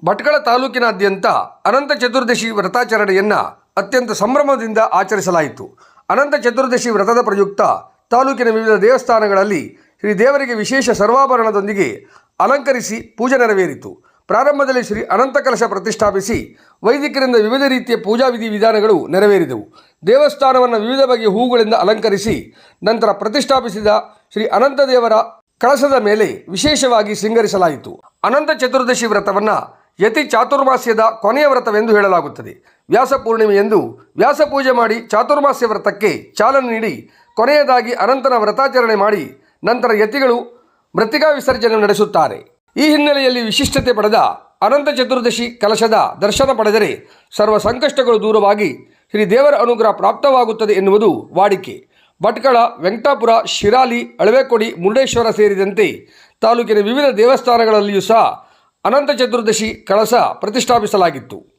ಭಟ್ಕಳ ತಾಲೂಕಿನಾದ್ಯಂತ ಅನಂತ ಚತುರ್ದಶಿ ವ್ರತಾಚರಣೆಯನ್ನು ಅತ್ಯಂತ ಸಂಭ್ರಮದಿಂದ ಆಚರಿಸಲಾಯಿತು. ಅನಂತ ಚತುರ್ದಶಿ ವ್ರತದ ಪ್ರಯುಕ್ತ ತಾಲೂಕಿನ ವಿವಿಧ ದೇವಸ್ಥಾನಗಳಲ್ಲಿ ಶ್ರೀ ದೇವರಿಗೆ ವಿಶೇಷ ಸರ್ವಾಭರಣದೊಂದಿಗೆ ಅಲಂಕರಿಸಿ ಪೂಜೆ ನೆರವೇರಿತು. ಪ್ರಾರಂಭದಲ್ಲಿ ಶ್ರೀ ಅನಂತ ಕಲಶ ಪ್ರತಿಷ್ಠಾಪಿಸಿ ವೈದಿಕರಿಂದ ವಿವಿಧ ರೀತಿಯ ಪೂಜಾ ವಿಧಿವಿಧಾನಗಳು ನೆರವೇರಿದವು. ದೇವಸ್ಥಾನವನ್ನು ವಿವಿಧ ಬಗೆಯ ಹೂಗಳಿಂದ ಅಲಂಕರಿಸಿ ನಂತರ ಪ್ರತಿಷ್ಠಾಪಿಸಿದ ಶ್ರೀ ಅನಂತ ದೇವರ ಕಳಸದ ಮೇಲೆ ವಿಶೇಷವಾಗಿ ಶೃಂಗರಿಸಲಾಯಿತು. ಅನಂತ ಚತುರ್ದಶಿ ವ್ರತವನ್ನು ಯತಿ ಚಾತುರ್ಮಾಸ್ಯದ ಕೊನೆಯ ವ್ರತವೆಂದು ಹೇಳಲಾಗುತ್ತದೆ. ವ್ಯಾಸ ಪೂರ್ಣಿಮೆಯಂದು ವ್ಯಾಸ ಪೂಜೆ ಮಾಡಿ ಚಾತುರ್ಮಾಸ್ಯ ವ್ರತಕ್ಕೆ ಚಾಲನೆ ನೀಡಿ ಕೊನೆಯದಾಗಿ ಅನಂತನ ವ್ರತಾಚರಣೆ ಮಾಡಿ ನಂತರ ಯತಿಗಳು ಮೃತ್ತಿಕಾ ವಿಸರ್ಜನೆ ನಡೆಸುತ್ತಾರೆ. ಈ ಹಿನ್ನೆಲೆಯಲ್ಲಿ ವಿಶಿಷ್ಟತೆ ಪಡೆದ ಅನಂತ ಚತುರ್ದಶಿ ಕಲಶದ ದರ್ಶನ ಪಡೆದರೆ ಸರ್ವ ಸಂಕಷ್ಟಗಳು ದೂರವಾಗಿ ಶ್ರೀ ದೇವರ ಅನುಗ್ರಹ ಪ್ರಾಪ್ತವಾಗುತ್ತದೆ ಎನ್ನುವುದು ವಾಡಿಕೆ. ಭಟ್ಕಳ, ವೆಂಕಟಾಪುರ, ಶಿರಾಲಿ, ಅಳವೆಕೊಡಿ, ಮುರುಡೇಶ್ವರ ಸೇರಿದಂತೆ ತಾಲೂಕಿನ ವಿವಿಧ ದೇವಸ್ಥಾನಗಳಲ್ಲಿಯೂ ಸಹ ಅನಂತ ಚತುರ್ದಶಿ ಕಳಶ ಪ್ರತಿಷ್ಠಾಪಿಸಲಾಗಿತ್ತು.